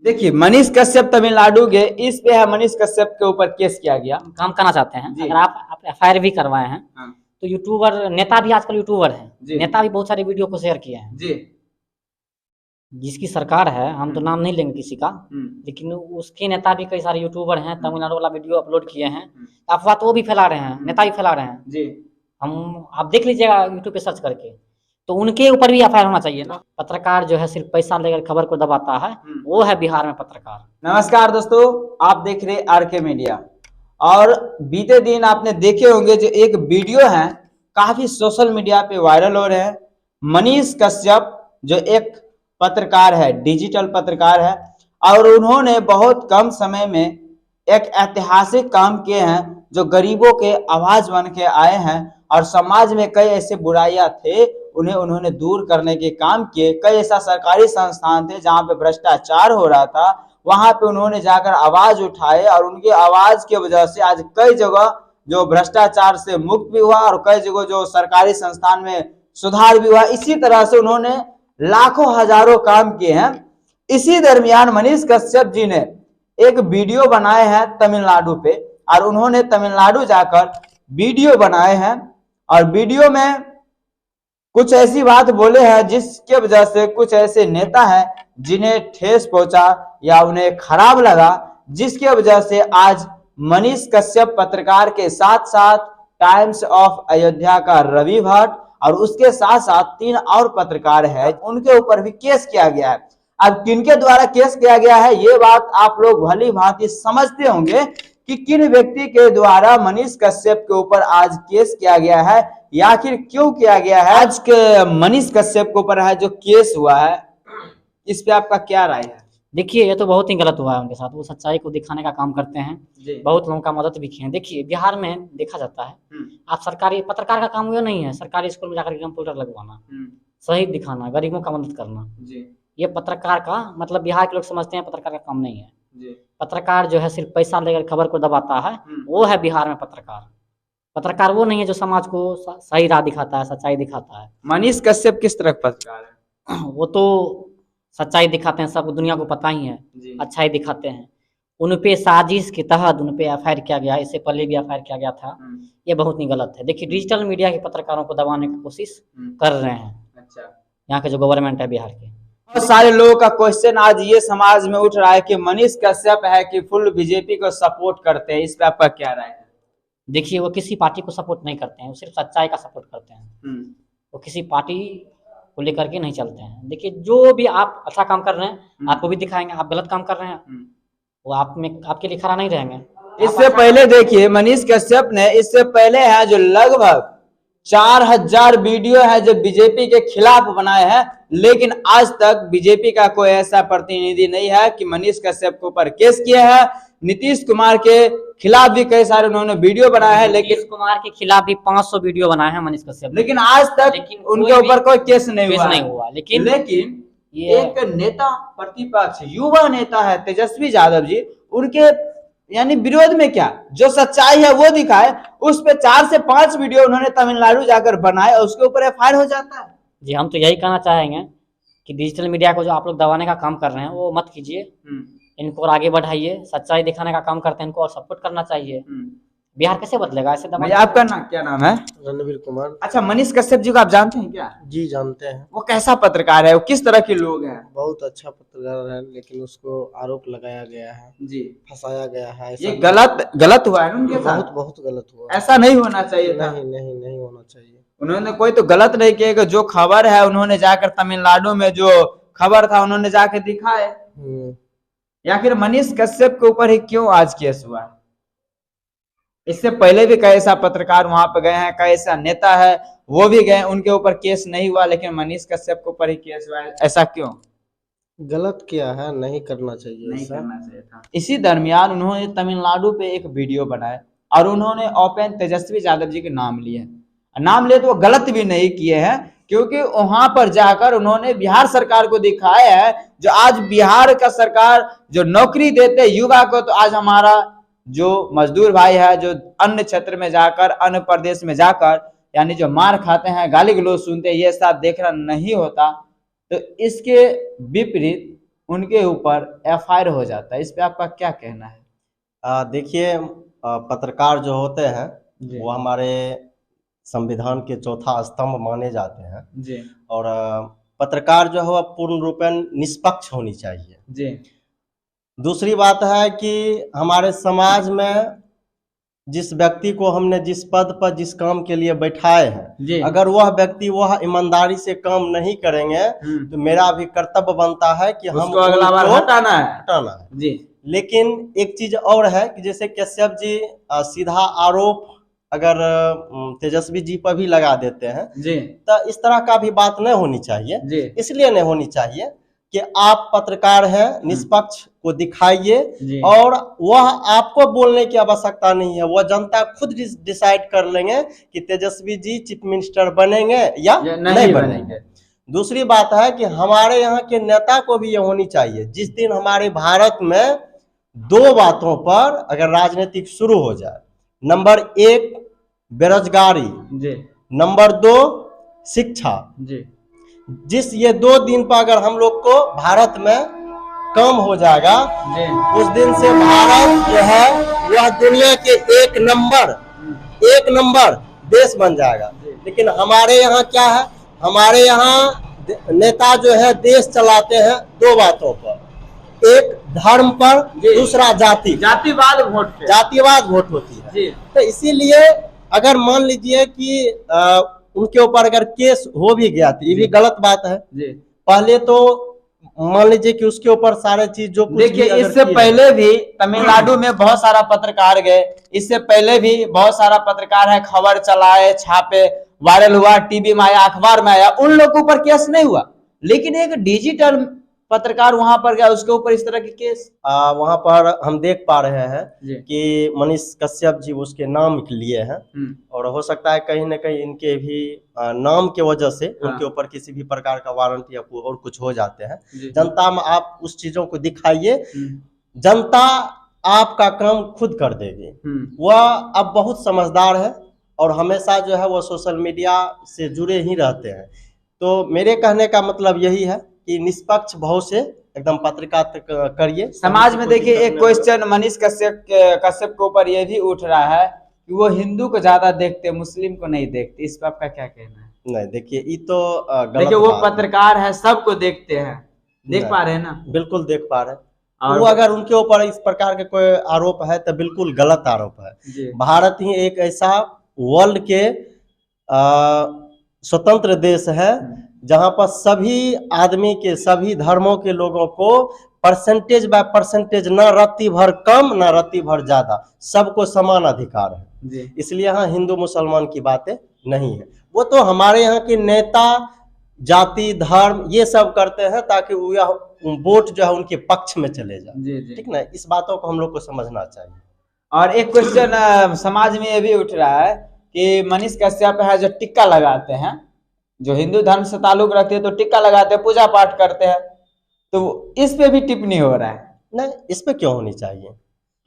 देखिए मनीष कश्यप तमिलनाडु के इस पे है, मनीष कश्यप के ऊपर केस किया गया। काम करना चाहते हैं, जी। अगर आप एफआईआर भी करवाए हैं हाँ। तो यूट्यूबर नेता भी आजकल यूट्यूबर जी। हैं, नेता भी बहुत सारे वीडियो को शेयर किए हैं। जी। जिसकी सरकार है, हम तो नाम नहीं लेंगे किसी का, लेकिन उसके नेता भी कई सारे यूट्यूबर हैं, तमिलनाडु वाला वीडियो अपलोड किए हैं। अफवाह तो वो भी फैला रहे हैं, नेता भी फैला रहे हैं। जी। आप देख लीजिएगा यूट्यूब पे सर्च करके, तो उनके ऊपर भी एफआईआर होना चाहिए ना। पत्रकार जो है सिर्फ पैसा लेकर खबर को दबाता है, वो है बिहार में पत्रकार। नमस्कार दोस्तों, आप देख रहे आरके मीडिया। और बीते दिन आपने देखे होंगे जो एक वीडियो है काफी सोशल मीडिया पे वायरल हो रहे हैं। मनीष कश्यप जो एक पत्रकार है, डिजिटल पत्रकार है, और उन्होंने बहुत कम समय में एक ऐतिहासिक काम किए हैं जो गरीबों के आवाज बन के आए हैं, और समाज में कई ऐसे बुराइयां थे उन्होंने दूर करने के काम किए। कई ऐसा सरकारी संस्थान थे जहां पे भ्रष्टाचार हो रहा था, वहां पे उन्होंने जाकर आवाज उठाए, और उनकी आवाज की वजह से आज कई जगह जो भ्रष्टाचार से मुक्त भी हुआ, और कई जगह जो सरकारी संस्थान में सुधार भी हुआ। इसी तरह से उन्होंने लाखों हजारों काम किए हैं। इसी दरमियान मनीष कश्यप जी ने एक वीडियो बनाए हैं तमिलनाडु पे, और उन्होंने तमिलनाडु जाकर वीडियो बनाए हैं, और वीडियो में कुछ ऐसी बात बोले हैं जिसके वजह से कुछ ऐसे नेता हैं जिन्हें ठेस पहुंचा या उन्हें खराब लगा, जिसके वजह से आज मनीष कश्यप पत्रकार के साथ साथ टाइम्स ऑफ अयोध्या का रवि भट्ट और उसके साथ साथ 3 और पत्रकार हैं, उनके ऊपर भी केस किया गया है। अब किनके द्वारा केस किया गया है ये बात आप लोग भली भांति समझते होंगे कि किन व्यक्ति के द्वारा मनीष कश्यप के ऊपर आज केस किया गया है, या आखिर क्यों किया गया है। आज के मनीष कश्यप के ऊपर है जो केस हुआ है, इस पे आपका क्या राय है? देखिए ये तो बहुत ही गलत हुआ है उनके साथ, वो सच्चाई को दिखाने का काम करते हैं, बहुत लोगों का मदद भी किए हैं। देखिए बिहार में देखा जाता है, आप सरकारी पत्रकार का काम ये नहीं है सरकारी स्कूल में जाकर कंप्यूटर लगवाना, सही दिखाना, गरीबों का मदद करना। ये पत्रकार का मतलब बिहार के लोग समझते हैं पत्रकार का काम नहीं है। पत्रकार जो है सिर्फ पैसा लेकर खबर को दबाता है, वो है बिहार में पत्रकार। पत्रकार वो नहीं है जो समाज को सही राह दिखाता है, सच्चाई दिखाता है। मनीष कश्यप किस तरह पत्रकार है? वो तो सच्चाई दिखाते हैं, सब दुनिया को पता ही है, अच्छाई दिखाते हैं। उनपे साजिश के तहत उनपे एफआईआर किया गया, इससे पहले भी एफआईआर किया गया था। ये बहुत ही गलत है। देखिए डिजिटल मीडिया के पत्रकारों को दबाने की कोशिश कर रहे हैं। अच्छा, यहाँ के जो गवर्नमेंट है बिहार के। बहुत सारे लोगों का क्वेश्चन आज ये समाज में उठ रहा है कि मनीष कश्यप है कि फुल बीजेपी को सपोर्ट करते हैं, इस पे आपका क्या राय है? देखिए वो किसी पार्टी को सपोर्ट नहीं करते हैं, वो सिर्फ सच्चाई का सपोर्ट करते हैं। वो किसी पार्टी को लेकर के नहीं चलते हैं। देखिए जो भी आप अच्छा काम कर रहे हैं आपको भी दिखाएंगे, आप गलत काम कर रहे हैं वो आप में आपके लिए खड़ा नहीं रहेंगे। इससे पहले देखिए मनीष कश्यप ने इससे पहले है जो लगभग 4000 वीडियो है जो बीजेपी के खिलाफ बनाए हैं, लेकिन आज तक बीजेपी का कोई ऐसा प्रतिनिधि नहीं है कि मनीष कश्यप के ऊपर केस किए हैं। नीतीश कुमार के खिलाफ भी कई सारे उन्होंने वीडियो बनाए हैं, लेकिन नीतीश कुमार के खिलाफ भी 500 वीडियो बनाए हैं मनीष कश्यप, लेकिन आज तक उनके ऊपर कोई केस नहीं हुआ। लेकिन एक नेता प्रतिपक्ष युवा नेता है तेजस्वी यादव जी, उनके यानी विरोध में क्या जो सच्चाई है वो दिखाए, उस पे 4 से 5 वीडियो उन्होंने तमिलनाडु जाकर बनाए और उसके ऊपर एफआईआर हो जाता है। जी हम तो यही कहना चाहेंगे कि डिजिटल मीडिया को जो आप लोग दबाने का काम कर रहे हैं वो मत कीजिए, इनको और आगे बढ़ाइए। सच्चाई दिखाने का काम करते हैं, इनको और सपोर्ट करना चाहिए। बिहार कैसे बदलेगा ऐसे दबा? आपका नाम क्या नाम है? रणवीर कुमार। अच्छा, मनीष कश्यप जी को आप जानते हैं क्या? जी जानते हैं। वो कैसा पत्रकार है, वो किस तरह के लोग हैं? बहुत अच्छा पत्रकार है, लेकिन उसको आरोप लगाया गया है जी, फंसाया गया है। ये गलत हुआ है उनके साथ, बहुत गलत हुआ। ऐसा नहीं होना चाहिए था। नहीं होना चाहिए। उन्होंने कोई तो गलत नहीं किया, जो खबर है उन्होंने जाकर तमिलनाडु में जो खबर था उन्होंने जाकर दिखाए, या फिर मनीष कश्यप के ऊपर ही क्यों आज केस हुआ है? इससे पहले भी कई ऐसा पत्रकार वहां पे गए हैं, कई ऐसा नेता है वो भी गए, उनके ऊपर केस नहीं हुआ, लेकिन मनीष कश्यप के ऊपर ही केस हुआ है। ऐसा क्यों? गलत किया है, नहीं करना चाहिए, नहीं करना चाहिए था। इसी दरमियान उन्होंने तमिलनाडु पे एक वीडियो बनाया और उन्होंने ओपन तेजस्वी यादव जी के नाम लिए। नाम लिए तो वो गलत भी नहीं किए हैं, क्योंकि वहां पर जाकर उन्होंने बिहार सरकार को दिखाया है जो आज बिहार का सरकार जो नौकरी देते युवा को, तो आज हमारा जो मजदूर भाई है जो अन्य क्षेत्र में जाकर अन्य प्रदेश में जाकर यानी जो मार खाते हैं, गाली गलौज सुनते हैं, ये सब देखना नहीं होता। तो इसके विपरीत उनके ऊपर FIR हो जाता है, इस पे आपका क्या कहना है? देखिए, पत्रकार जो होते हैं जी। वो हमारे संविधान के चौथा स्तंभ माने जाते हैं जी और पत्रकार जो है वह पूर्ण रूपेण निष्पक्ष होनी चाहिए। जी दूसरी बात है कि हमारे समाज में जिस व्यक्ति को हमने जिस पद पर जिस काम के लिए बैठाए हैं, जी अगर वह व्यक्ति वह ईमानदारी से काम नहीं करेंगे तो मेरा भी कर्तव्य बनता है कि हम उसको अगला बार उनको हटाना है। जी। लेकिन एक चीज और है कि जैसे कश्यप जी सीधा आरोप अगर तेजस्वी जी पर भी लगा देते हैं जी तो इस तरह का भी बात नहीं होनी चाहिए। जी इसलिए नहीं होनी चाहिए कि आप पत्रकार हैं, निष्पक्ष को दिखाइए जी और वह आपको बोलने की आवश्यकता नहीं है, वह जनता खुद डिसाइड कर लेंगे कि तेजस्वी जी चीफ मिनिस्टर बनेंगे या नहीं बनेंगे। दूसरी बात है कि हमारे यहाँ के नेता को भी ये होनी चाहिए, जिस दिन हमारे भारत में दो बातों पर अगर राजनीतिक शुरू हो जाए, नंबर 1 बेरोजगारी जी, नंबर 2 शिक्षा, जी जिस ये 2 दिन पर अगर हम लोग को भारत में कम हो जाएगा जी उस दिन से भारत जो है वह दुनिया के एक नंबर देश बन जाएगा। लेकिन हमारे यहाँ क्या है, हमारे यहाँ नेता जो है देश चलाते हैं दो बातों पर, एक धर्म पर, दूसरा जातिवाद वोट होती है जी। तो इसीलिए अगर मान लीजिए कि उनके ऊपर अगर केस हो भी गया तो ये भी गलत बात है जी। पहले तो मान लीजिए कि उसके ऊपर सारे चीज जो देखिए, इससे पहले भी तमिलनाडु में बहुत सारा पत्रकार गए, इससे पहले भी बहुत सारा पत्रकार है, खबर चलाए, छापे, वायरल हुआ, टीवी में आया, अखबार में आया, उन लोगों के ऊपर केस नहीं हुआ। लेकिन एक डिजिटल पत्रकार वहां पर गया, उसके ऊपर इस तरह की केस वहां पर हम देख पा रहे हैं कि मनीष कश्यप जी उसके नाम लिए हैं और हो सकता है कहीं न कहीं इनके भी नाम के वजह से उनके ऊपर किसी भी प्रकार का वारंट या और कुछ हो जाते हैं। जनता में आप उस चीजों को दिखाइए, जनता आपका काम खुद कर देगी। वह अब बहुत समझदार है और हमेशा जो है वो सोशल मीडिया से जुड़े ही रहते हैं। तो मेरे कहने का मतलब यही है कि निष्पक्ष भाव से एकदम पत्रकारिता करिए। समाज में देखिए एक क्वेश्चन मनीष कश्यप के ऊपर ये भी उठ रहा है कि वो हिंदू को ज्यादा देखते, मुस्लिम को नहीं देखते, इस पर आपका क्या कहना है? नहीं, देखिए ये तो देखिए वो पत्रकार है, सबको देखते हैं, देख पा रहे हैं ना? बिल्कुल देख पा रहे हैं। वो अगर उनके ऊपर इस प्रकार के कोई आरोप है तो बिल्कुल गलत आरोप है। भारत ही एक ऐसा वर्ल्ड के स्वतंत्र देश है जहां पर सभी आदमी के, सभी धर्मों के लोगों को परसेंटेज बाय परसेंटेज, न रत्ती भर कम न रत्ती भर ज्यादा, सबको समान अधिकार है। इसलिए यहाँ हिंदू मुसलमान की बातें नहीं है। वो तो हमारे यहाँ के नेता जाति धर्म ये सब करते हैं ताकि वोट जो है उनके पक्ष में चले जाए। ठीक ना, इस बातों को हम लोग को समझना चाहिए। और एक क्वेश्चन समाज में ये भी उठ रहा है कि मनीष कश्यप है जो टिक्का लगाते हैं, जो हिंदू धर्म से ताल्लुक रखते हैं तो टिक्का लगाते हैं, पूजा पाठ करते हैं, तो इस पे भी टिप्पणी हो रहा है। नहीं, इस पे क्यों होनी चाहिए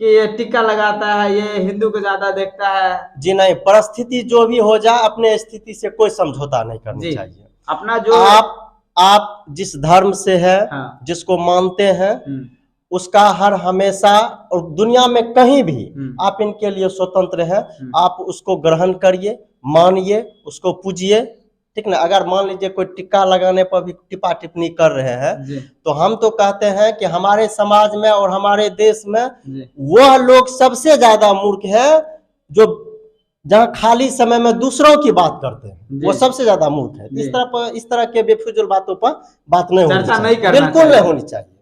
कि ये टिक्का लगाता है, ये हिंदू को ज्यादा देखता है। जी नहीं, परिस्थिति जो भी हो जाए अपने स्थिति से कोई समझौता नहीं करनी चाहिए। अपना जो आप जिस धर्म से है, जिसको मानते हैं, उसका हर हमेशा और दुनिया में कहीं भी आप इनके लिए स्वतंत्र हैं। आप उसको ग्रहण करिए, मानिए, उसको पूजिए। ठीक ना, अगर मान लीजिए कोई टिक्का लगाने पर भी टिप्पा टिप्पणी कर रहे हैं तो हम तो कहते हैं कि हमारे समाज में और हमारे देश में वह लोग सबसे ज्यादा मूर्ख है जो जहाँ खाली समय में दूसरों की बात करते हैं, वो सबसे ज्यादा मूर्ख है। इस तरह के बेफिजूल बातों पर बात नहीं होनी चाहिए, बिल्कुल नहीं होनी चाहिए।